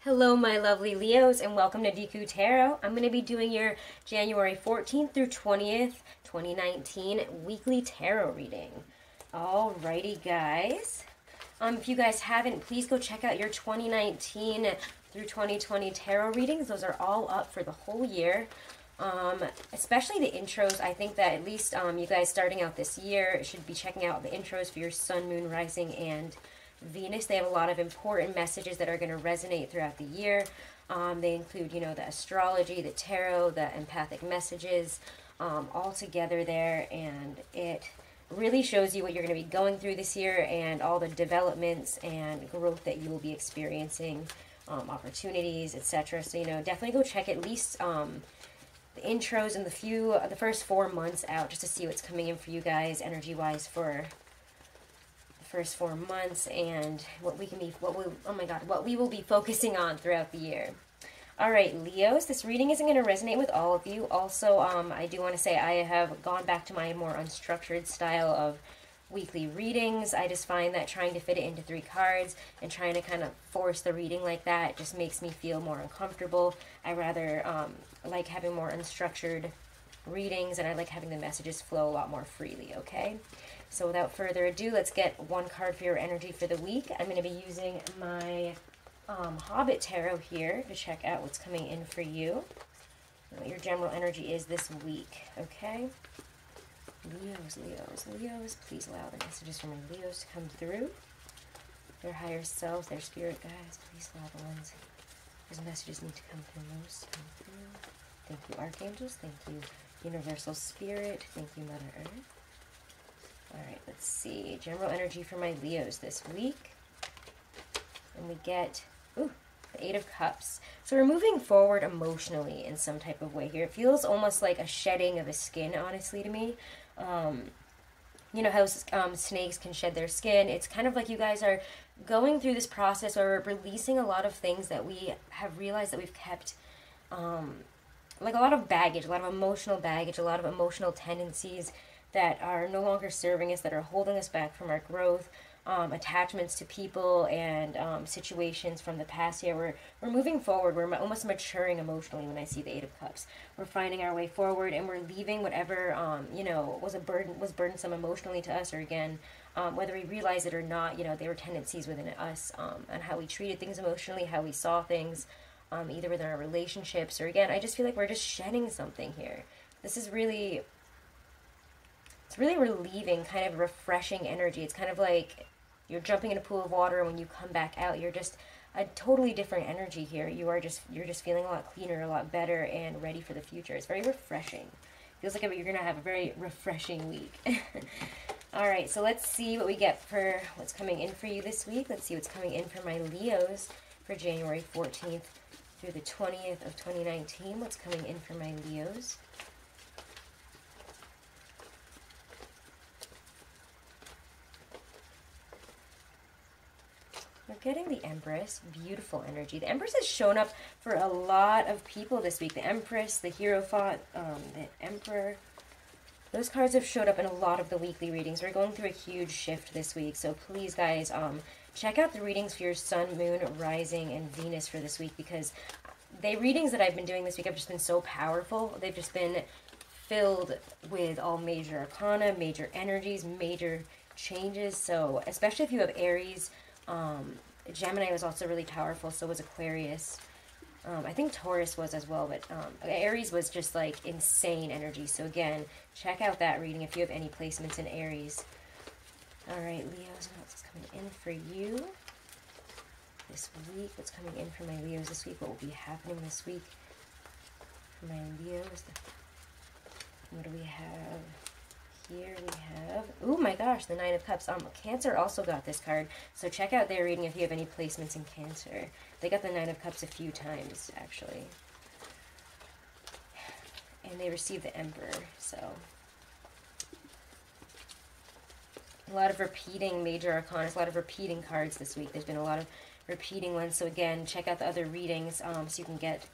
Hello, my lovely Leos, and welcome to Deku Tarot. I'm going to be doing your January 14th through 20th, 2019 weekly tarot reading. Alrighty, guys. If you guys haven't, please go check out your 2019 through 2020 tarot readings. Those are all up for the whole year. Especially the intros. I think that at least you guys starting out this year should be checking out the intros for your Sun, Moon, Rising, and Venus. They have a lot of important messages that are going to resonate throughout the year. They include, the astrology, the tarot, the empathic messages, all together there, and it really shows you what you're going to be going through this year and all the developments and growth that you will be experiencing, opportunities, etc. So, definitely go check at least the intros and the first 4 months out just to see what's coming in for you guys energy-wise for first 4 months and what we will be focusing on throughout the year. All right, Leos, this reading isn't going to resonate with all of you. Also, I do want to say I have gone back to my more unstructured style of weekly readings. I just find that trying to fit it into 3 cards and trying to kind of force the reading like that just makes me feel more uncomfortable. I rather like having more unstructured readings, and I like having the messages flow a lot more freely, okay? So without further ado, let's get 1 card for your energy for the week. I'm going to be using my Hobbit Tarot here to check out what's coming in for you, and what your general energy is this week, okay? Leos, please allow the messages from your Leos to come through. Their higher selves, their spirit guides, please allow the ones whose messages need to come through most to come through. Thank you, Archangels. Thank you, Universal Spirit. Thank you, Mother Earth. Alright, let's see. General energy for my Leos this week. And we get, the 8 of Cups. So we're moving forward emotionally in some type of way here. It feels almost like a shedding of a skin, honestly, to me. You know how snakes can shed their skin. It's kind of like you guys are going through this process where we're releasing a lot of things that we have realized that we've kept, like a lot of baggage, a lot of emotional baggage, a lot of emotional tendencies that are no longer serving us, that are holding us back from our growth, attachments to people and situations from the past year. We're moving forward. We're almost maturing emotionally when I see the 8 of Cups. We're finding our way forward, and we're leaving whatever, was burdensome emotionally to us, or again, whether we realize it or not, they were tendencies within us, and how we treated things emotionally, how we saw things, either within our relationships, or again, I just feel like we're just shedding something here. This is really... It's really relieving, kind of refreshing energy. It's kind of like you're jumping in a pool of water, and when you come back out, you're just a totally different energy here. You're just feeling a lot cleaner, a lot better, and ready for the future. It's very refreshing. Feels like you're going to have a very refreshing week. All right, so let's see what we get for what's coming in for you this week. Let's see what's coming in for my Leos for January 14th through the 20th of 2019. What's coming in for my Leos? We're getting the Empress, beautiful energy. The Empress has shown up for a lot of people this week. The Empress, the Hierophant, the Emperor. Those cards have showed up in a lot of the weekly readings. We're going through a huge shift this week, so please, guys, check out the readings for your Sun, Moon, Rising, and Venus for this week, because the readings that I've been doing this week have just been so powerful. They've just been filled with all major arcana, major energies, major changes. So especially if you have Aries, Gemini was also really powerful, so was Aquarius. I think Taurus was as well, but Aries was just like insane energy. So again, check out that reading if you have any placements in Aries. Alright, Leos, what else is coming in for you this week? What's coming in for my Leos this week? What will be happening this week for my Leos? What do we have? Here we have, oh my gosh, the 9 of Cups. Cancer also got this card, so check out their reading if you have any placements in Cancer. They got the 9 of Cups a few times, actually. And they received the Emperor, so. A lot of repeating major arcana, a lot of repeating cards this week. There's been a lot of repeating ones, so again, check out the other readings so you can get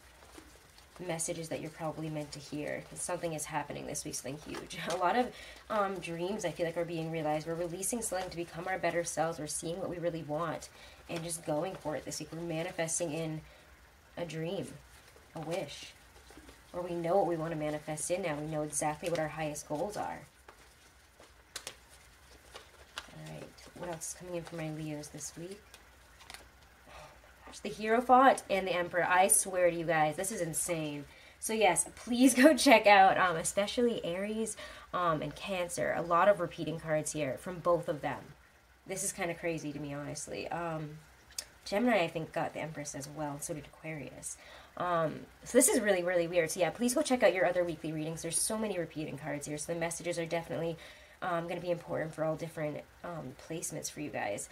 messages that you're probably meant to hear. Because something is happening this week, something huge. A lot of dreams, I feel like, are being realized. We're releasing something to become our better selves. We're seeing what we really want and just going for it this week. We're manifesting in a dream, a wish. Or we know what we want to manifest in now. We know exactly what our highest goals are. Alright, what else is coming in for my Leos this week? The Hierophant and the Emperor. I swear to you guys, this is insane. So yes, please go check out, especially Aries and Cancer. A lot of repeating cards here from both of them. This is kind of crazy to me, honestly. Gemini, I think, got the Empress as well, and so did Aquarius. So this is really, really weird. So yeah, please go check out your other weekly readings. There's so many repeating cards here, so the messages are definitely going to be important for all different placements for you guys.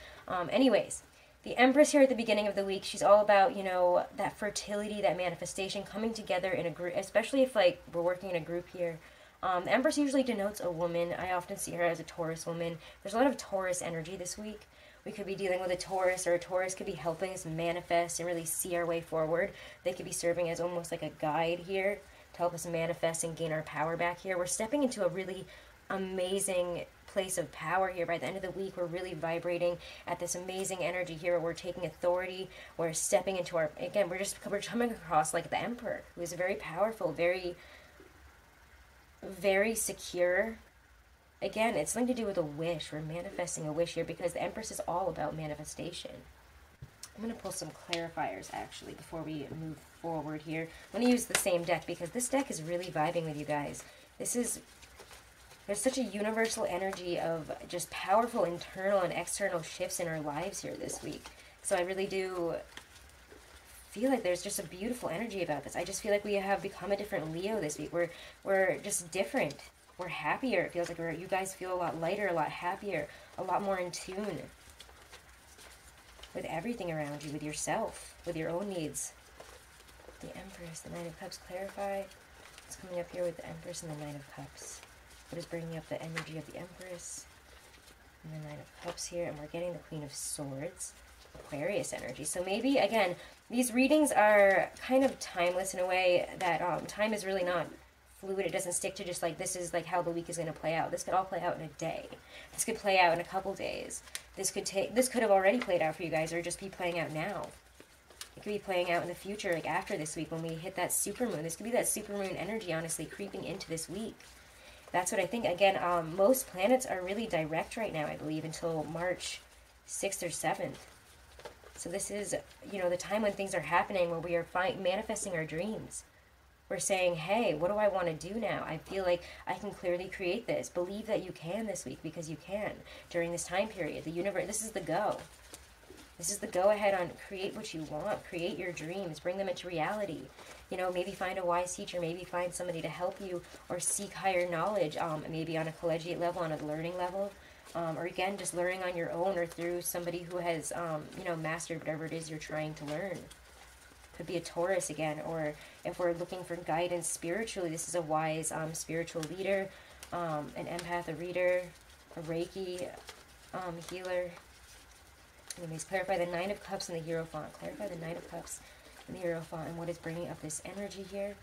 Anyways, the Empress here at the beginning of the week, she's all about, you know, that fertility, that manifestation, coming together in a group, especially if, like, we're working in a group here. The Empress usually denotes a woman. I often see her as a Taurus woman. There's a lot of Taurus energy this week. We could be dealing with a Taurus, or a Taurus could be helping us manifest and really see our way forward. They could be serving as almost like a guide here to help us manifest and gain our power back here. We're stepping into a really amazing place of power here. By the end of the week, we're really vibrating at this amazing energy here where we're taking authority. We're stepping into our, again, we're coming across like the Emperor, who is very powerful, very, very secure. Again, it's something to do with a wish. We're manifesting a wish here because the Empress is all about manifestation. I'm going to pull some clarifiers, actually, before we move forward here. I'm going to use the same deck because this deck is really vibing with you guys. There's such a universal energy of just powerful internal and external shifts in our lives here this week. So I really do feel like there's just a beautiful energy about this. I just feel like we have become a different Leo this week. We're just different. We're happier. It feels like you guys feel a lot lighter, a lot happier, a lot more in tune with everything around you, with yourself, with your own needs. The Empress, the Nine of Cups, clarify. It's coming up here with the Empress and the Nine of Cups. What is bringing up the energy of the Empress and the Nine of Cups here, and we're getting the Queen of Swords, Aquarius energy. So maybe, again, these readings are kind of timeless in a way that time is really not fluid. It doesn't stick to just like, this is like how the week is going to play out. This could all play out in a day. This could play out in a couple days. This could have already played out for you guys, or just be playing out now. It could be playing out in the future, like after this week when we hit that supermoon. This could be that supermoon energy, honestly, creeping into this week. That's what I think. Again, most planets are really direct right now, I believe, until March 6th or 7th. So this is, you know, the time when things are happening, where we are manifesting our dreams. We're saying, hey, what do I want to do now? I feel like I can clearly create this. Believe that you can this week, because you can during this time period. The universe, this is the go. This is the go ahead on create what you want. Create your dreams. Bring them into reality. You know, maybe find a wise teacher. Maybe find somebody to help you, or seek higher knowledge, maybe on a collegiate level, on a learning level. Or again, just learning on your own, or through somebody who has, you know, mastered whatever it is you're trying to learn. Could be a Taurus again, or if we're looking for guidance spiritually, this is a wise spiritual leader, an empath, a reader, a Reiki healer. Anyways, clarify the Nine of Cups and the Hierophant. Clarify the Nine of Cups and the Hierophant, and what is bringing up this energy here.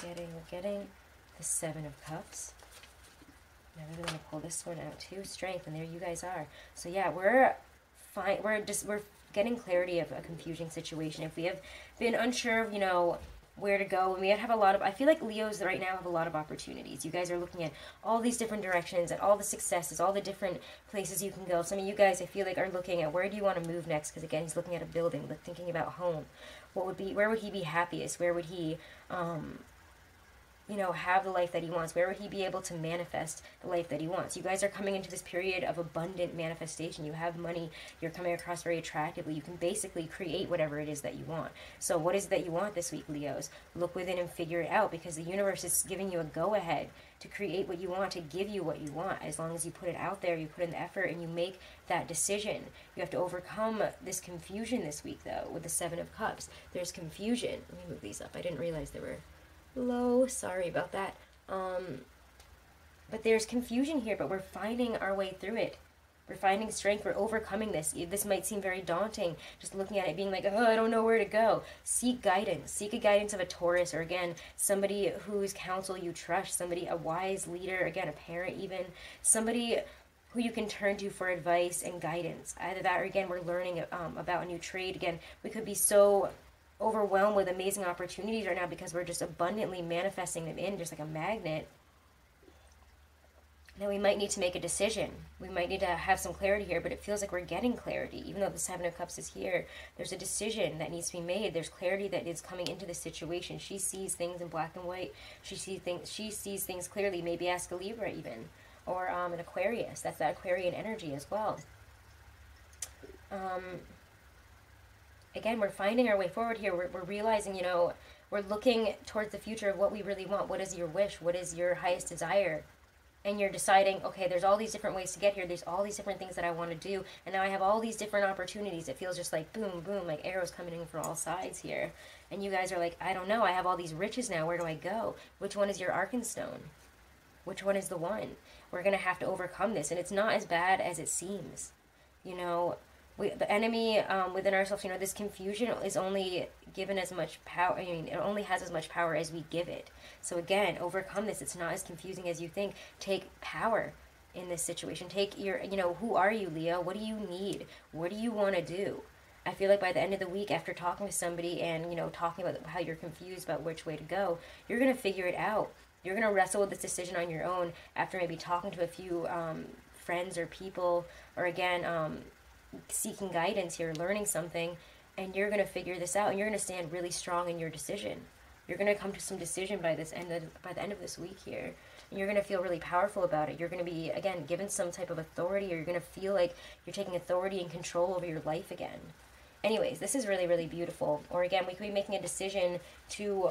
We're getting the Seven of Cups. I really want to pull this one out too. Strength, and there you guys are. So yeah, we're fine. We're getting clarity of a confusing situation. If we have been unsure of, you know, where to go, and we have a lot of, I feel like Leos right now have a lot of opportunities. You guys are looking at all these different directions, and all the successes, all the different places you can go. Some of you guys, I feel like, are looking at where do you want to move next, because again, he's looking at a building, thinking about home. Where would he be happiest? Where would he you know, have the life that he wants? Where would he be able to manifest the life that he wants? You guys are coming into this period of abundant manifestation. You have money. You're coming across very attractively. You can basically create whatever it is that you want. So what is it that you want this week, Leos? Look within and figure it out, because the universe is giving you a go-ahead to create what you want, to give you what you want. As long as you put it out there, you put in the effort, and you make that decision. You have to overcome this confusion this week, though, with the Seven of Cups. There's confusion. Let me move these up. I didn't realize there were low, sorry about that. But there's confusion here, but we're finding our way through it. We're finding strength. We're overcoming this. This might seem very daunting, just looking at it being like, oh, I don't know where to go. Seek guidance. Seek a guidance of a Taurus, or again, somebody whose counsel you trust, somebody, a wise leader, again, a parent even, somebody who you can turn to for advice and guidance. Either that, or again, we're learning about a new trade. Again, we could be so overwhelmed with amazing opportunities right now because we're just abundantly manifesting them in, just like a magnet. Now we might need to make a decision. We might need to have some clarity here, but it feels like we're getting clarity. Even though the Seven of Cups is here, there's a decision that needs to be made. There's clarity that is coming into the situation. She sees things in black and white. She sees things clearly. Maybe ask a Libra even, or an Aquarius. That's that Aquarian energy as well. Again, we're finding our way forward here. We're realizing, you know, we're looking towards the future of what we really want. What is your wish? What is your highest desire? And you're deciding, okay, there's all these different ways to get here. There's all these different things that I want to do. And now I have all these different opportunities. It feels just like boom, boom, like arrows coming in from all sides here. And you guys are like, I don't know. I have all these riches now. Where do I go? Which one is your Arcanstone? Which one is the one? We're going to have to overcome this. And it's not as bad as it seems. You know, the enemy within ourselves, you know, this confusion is only given as much power. I mean, it only has as much power as we give it. So again, overcome this. It's not as confusing as you think. Take power in this situation. Take your, you know, who are you, Leo? What do you need? What do you want to do? I feel like by the end of the week, after talking to somebody and, you know, talking about how you're confused about which way to go, you're going to figure it out. You're going to wrestle with this decision on your own after maybe talking to a few friends or people, or again, seeking guidance here, learning something, and you're going to figure this out, and you're going to stand really strong in your decision. You're going to come to some decision by the end of this week here, and you're going to feel really powerful about it. You're going to be, again, given some type of authority, or you're going to feel like you're taking authority and control over your life again. Anyways, this is really, really beautiful. Or again, we could be making a decision to,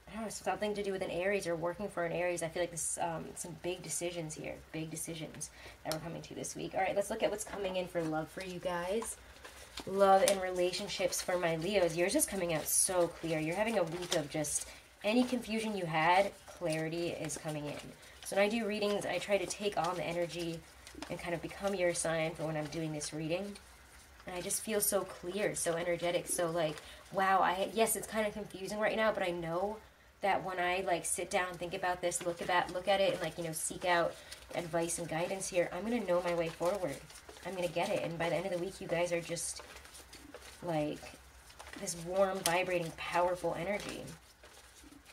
I don't know, something to do with an Aries or working for an Aries. I feel like this some big decisions here. Big decisions that we're coming to this week. All right, let's look at what's coming in for love for you guys. Love and relationships for my Leos. Yours is coming out so clear. You're having a week of just any confusion you had, clarity is coming in. So when I do readings, I try to take on the energy and kind of become your sign for when I'm doing this reading. And I just feel so clear, so energetic, so like, wow, yes, it's kind of confusing right now, but I know that when I like sit down, think about this, look at it, and like, you know, seek out advice and guidance here, I'm gonna know my way forward. I'm gonna get it. And by the end of the week, you guys are just like this warm, vibrating, powerful energy.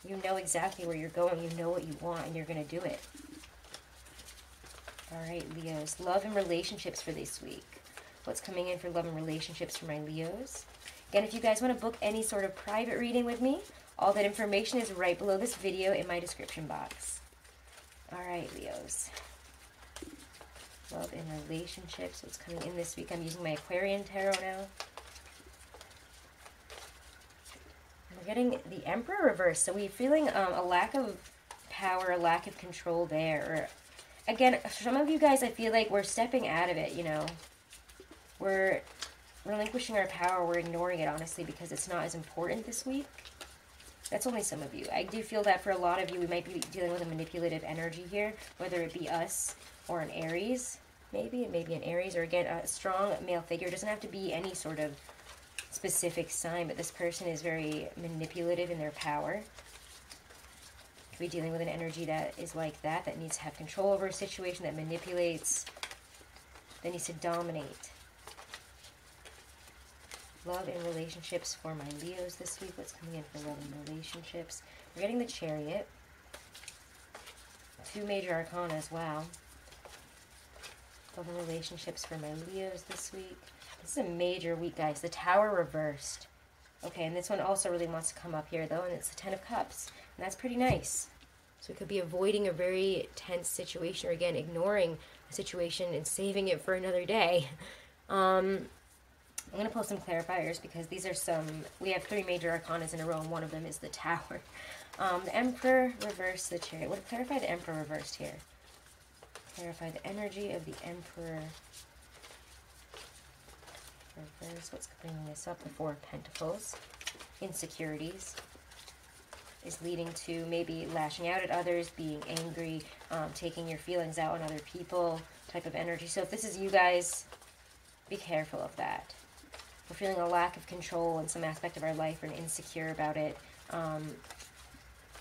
You know exactly where you're going. You know what you want, and you're gonna do it. All right, Leos, love and relationships for this week. What's coming in for love and relationships for my Leos? Again, if you guys want to book any sort of private reading with me, all that information is right below this video in my description box. All right, Leos. Love and relationships. What's coming in this week? I'm using my Aquarian Tarot now. We're getting the Emperor reversed. So we're feeling a lack of power, a lack of control there. Or, again, some of you guys, I feel like we're stepping out of it, you know. We're relinquishing our power. We're ignoring it, honestly, because it's not as important this week. That's only some of you. I do feel that for a lot of you, we might be dealing with a manipulative energy here, whether it be us or an Aries, maybe. It may be an Aries, or again, a strong male figure. It doesn't have to be any sort of specific sign, but this person is very manipulative in their power. Could be dealing with an energy that is like that needs to have control over a situation, that manipulates, that needs to dominate. Love and relationships for my Leos this week. What's coming in for love and relationships? We're getting the Chariot. 2 major arcanas. Wow. Love and relationships for my Leos this week. This is a major week, guys. The Tower reversed. Okay, and this one also really wants to come up here, though, and it's the 10 of Cups. And that's pretty nice. So we could be avoiding a very tense situation, or again, ignoring a situation and saving it for another day. I'm going to pull some clarifiers because these are some, we have 3 major arcanas in a row, and one of them is the Tower. The Emperor reversed, the Chariot. What, clarify the Emperor reversed here. Clarify the energy of the Emperor reversed. What's bringing this up? The 4 of Pentacles. Insecurities is leading to maybe lashing out at others, being angry, taking your feelings out on other people, type of energy. So if this is you guys, be careful of that. We're feeling a lack of control in some aspect of our life, or insecure about it.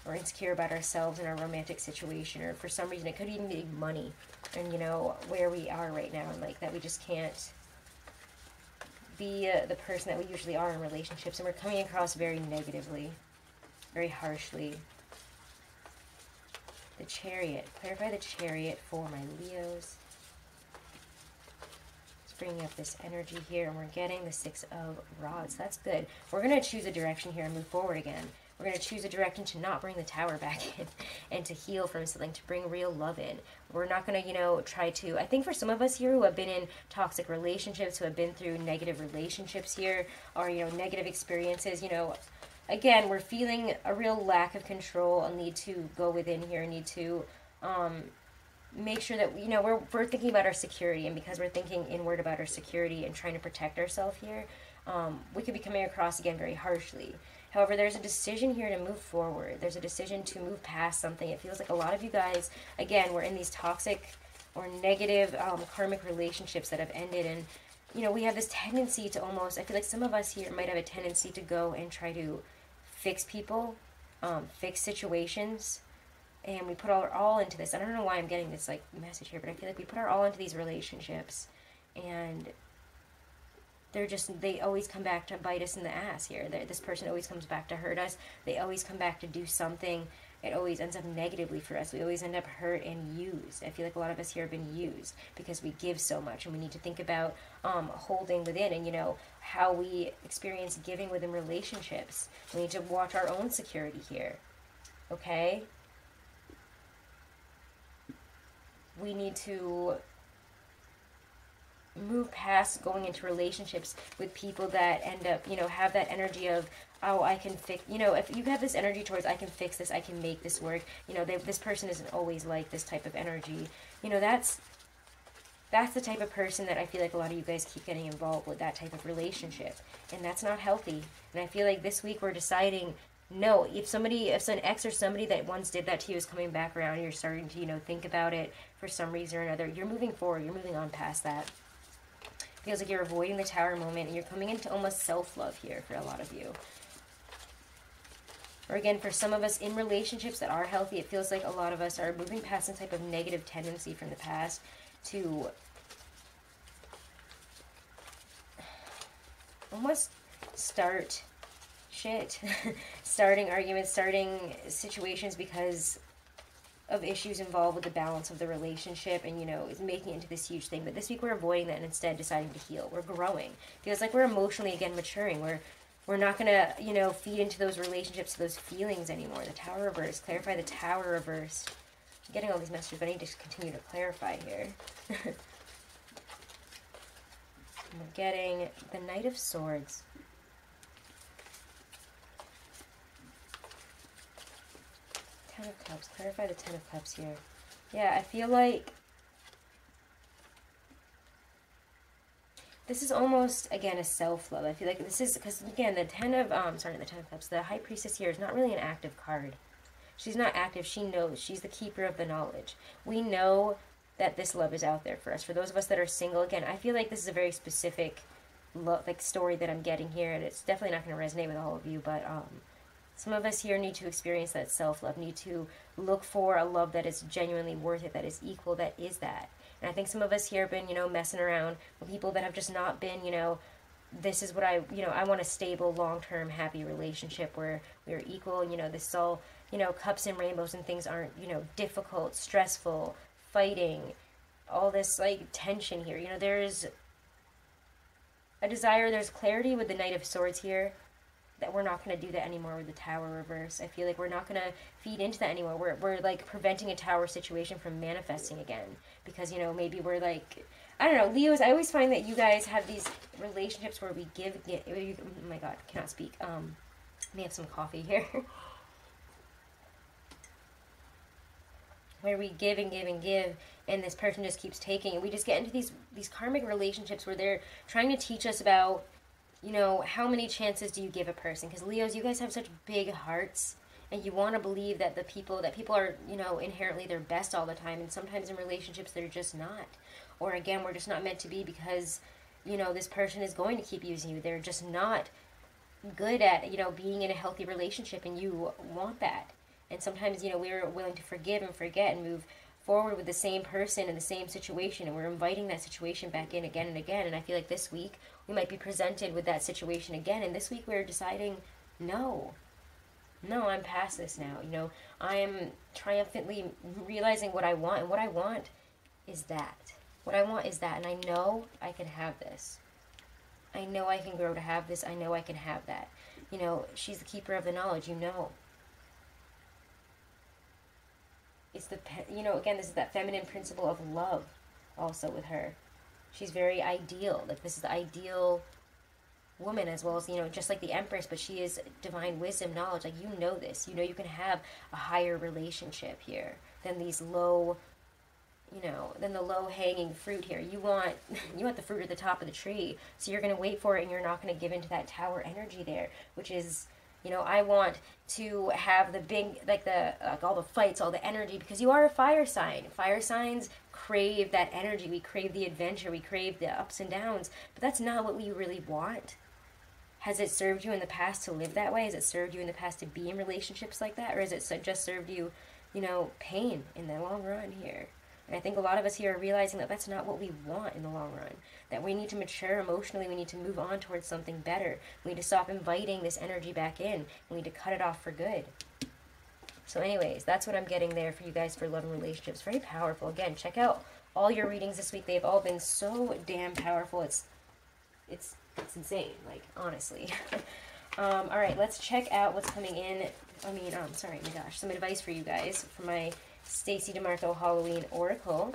Or insecure about ourselves in our romantic situation, or for some reason it could even be money, and you know, where we are right now, and like that we just can't be the person that we usually are in relationships, and we're coming across very negatively, very harshly. The Chariot. Clarify the Chariot for my Leos. It's bringing up this energy here, and we're getting the Six of Rods. That's good. We're going to choose a direction here and move forward again. We're going to choose a direction to not bring the Tower back in and to heal from something, to bring real love in. We're not going to, you know, try to... I think for some of us here who have been in toxic relationships, who have been through negative relationships here, or, you know, negative experiences, you know, again, we're feeling a real lack of control, a need to go within here, a need to make sure that, you know, we're thinking about our security, and because we're thinking inward about our security and trying to protect ourselves here, we could be coming across again very harshly. However, there's a decision here to move forward. There's a decision to move past something. It feels like a lot of you guys, again, we're in these toxic or negative karmic relationships that have ended. And, you know, we have this tendency to almost, I feel like some of us here might have a tendency to go and try to fix people, fix situations. And we put our all into this. I don't know why I'm getting this, like, message here, but I feel like we put our all into these relationships. And... they always come back to bite us in the ass here. This person always comes back to hurt us. They always come back to do something. It always ends up negatively for us. We always end up hurt and used. I feel like a lot of us here have been used because we give so much, and we need to think about holding within, and, you know, how we experience giving within relationships. We need to watch our own security here, okay? We need to move past going into relationships with people that end up, you know, have that energy of, oh, I can fix, you know, if you have this energy towards, I can fix this, I can make this work, you know, this person isn't always like this type of energy, you know, that's the type of person that I feel like a lot of you guys keep getting involved with, that type of relationship, and that's not healthy. And I feel like this week we're deciding, no, if an ex or somebody that once did that to you is coming back around, and you're starting to, you know, think about it for some reason or another, you're moving forward, you're moving on past that. Feels like you're avoiding the Tower moment, and you're coming into almost self-love here for a lot of you. Or again, for some of us in relationships that are healthy, it feels like a lot of us are moving past some type of negative tendency from the past to almost start shit. Starting arguments, starting situations because of issues involved with the balance of the relationship, and, you know, making it into this huge thing. But this week we're avoiding that and instead deciding to heal. We're growing. Feels like we're emotionally, again, maturing. We're not going to, you know, feed into those relationships, those feelings anymore. The Tower reverse. Clarify the Tower reverse. I'm getting all these messages, but I need to continue to clarify here. We're getting the Knight of Swords. Ten of Cups. Clarify the Ten of Cups here. Yeah, I feel like this is almost, again, a self-love. I feel like this is, because, again, the Ten of Cups, the High Priestess here is not really an active card. She's not active. She knows. She's the keeper of the knowledge. We know that this love is out there for us. For those of us that are single, again, I feel like this is a very specific story that I'm getting here, and it's definitely not going to resonate with all of you, but some of us here need to experience that self-love, need to look for a love that is genuinely worth it, that is equal, that is that. And I think some of us here have been, you know, messing around with people that have just not been, you know, this is what I want a stable, long-term, happy relationship where we're equal, and, you know, this is all, you know, cups and rainbows, and things aren't, you know, difficult, stressful, fighting, all this, like, tension here. You know, there's a desire, there's clarity with the Knight of Swords here, that we're not going to do that anymore with the Tower reverse. I feel like we're not going to feed into that anymore. We're like preventing a Tower situation from manifesting again, because, you know, maybe we're like, I don't know, Leos, I always find that you guys have these relationships where we give, oh my god, cannot speak. Let me have some coffee here. Where we give and give and give, and this person just keeps taking, and we just get into these karmic relationships where they're trying to teach us about, you know, how many chances do you give a person? Because Leos, you guys have such big hearts, and you want to believe that people are, you know, inherently their best all the time, and sometimes in relationships they're just not. Or again, we're just not meant to be because, you know, this person is going to keep using you. They're just not good at, you know, being in a healthy relationship, and you want that. And sometimes, you know, we're willing to forgive and forget and move forward with the same person in the same situation, and we're inviting that situation back in again and again. And I feel like this week we might be presented with that situation again, and this week we're deciding, no, I'm past this now. You know, I am triumphantly realizing what I want, and what I want is that. What I want is that, and I know I can have this. I know I can grow to have this. I know I can have that. You know, she's the keeper of the knowledge, you know. It's the, you know, again, this is that feminine principle of love also with her. She's very ideal. Like, this is the ideal woman, as well as, you know, just like the Empress, but she is divine wisdom, knowledge. Like, you know this. You know you can have a higher relationship here than these low, you know, than the low-hanging fruit here. You want the fruit at the top of the tree, so you're going to wait for it, and you're not going to give into that tower energy there, which is, you know, I want to have the big, like all the fights, all the energy, because you are a fire sign. Fire signs crave that energy. We crave the adventure. We crave the ups and downs, but that's not what we really want. Has it served you in the past to live that way? Has it served you in the past to be in relationships like that? Or has it just served you, you know, pain in the long run here? And I think a lot of us here are realizing that that's not what we want in the long run. That we need to mature emotionally. We need to move on towards something better. We need to stop inviting this energy back in. We need to cut it off for good. So anyways, that's what I'm getting there for you guys for love and relationships. Very powerful. Again, check out all your readings this week. They've all been so damn powerful. It's insane, like, honestly. All right, let's check out what's coming in. Sorry, my gosh, some advice for you guys for my Stacey DeMarco Halloween Oracle.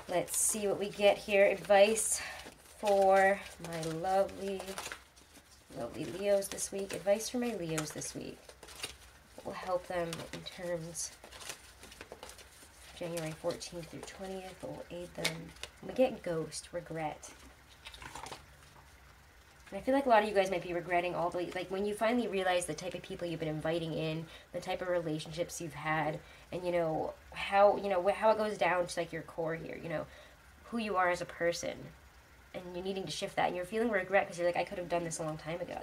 Let's see what we get here. Advice for my lovely Leos this week. Advice for my Leos this week. What will help them in terms of January 14th through 20th? What will aid them? We get ghost, regret. And I feel like a lot of you guys might be regretting all the, like, when you finally realize the type of people you've been inviting in, the type of relationships you've had, and, you know, how it goes down to, like, your core here, you know, who you are as a person, and you're needing to shift that, and you're feeling regret because you're like, I could have done this a long time ago.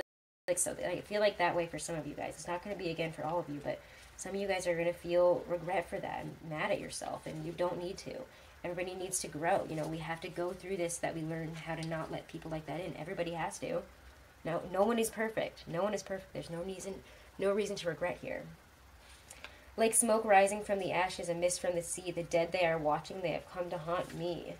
Like, so I feel like that way for some of you guys. It's not going to be, again, for all of you, but some of you guys are going to feel regret for that and mad at yourself, and you don't need to. Everybody needs to grow. You know, we have to go through this, that we learn how to not let people like that in. Everybody has to. No one is perfect. No one is perfect. There's no reason to regret here. Like smoke rising from the ashes and mist from the sea, the dead they are watching, they have come to haunt me.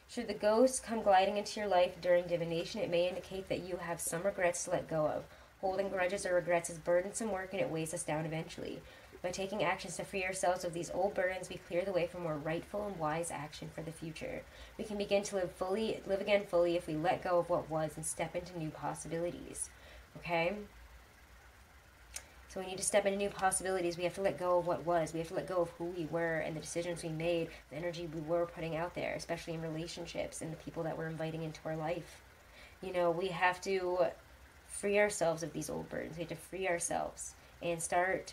Should the ghosts come gliding into your life during divination, it may indicate that you have some regrets to let go of. Holding grudges or regrets is burdensome work, and it weighs us down eventually. By taking actions to free ourselves of these old burdens, we clear the way for more rightful and wise action for the future. We can begin to live again fully if we let go of what was and step into new possibilities. Okay? So we need to step into new possibilities. We have to let go of what was. We have to let go of who we were and the decisions we made, the energy we were putting out there, especially in relationships and the people that we're inviting into our life. You know, we have to free ourselves of these old burdens. We have to free ourselves and start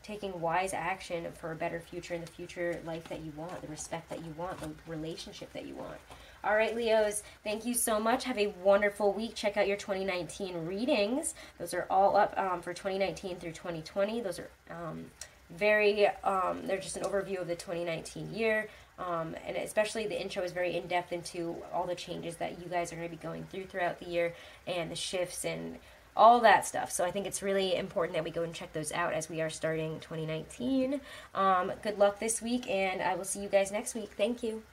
taking wise action for a better future in the future life that you want, the respect that you want, the relationship that you want. All right, Leos, thank you so much. Have a wonderful week. Check out your 2019 readings. Those are all up for 2019 through 2020. Those are they're just an overview of the 2019 year. And especially the intro is very in-depth into all the changes that you guys are going to be going through throughout the year and the shifts and all that stuff. So I think it's really important that we go and check those out as we are starting 2019. Good luck this week, and I will see you guys next week. Thank you.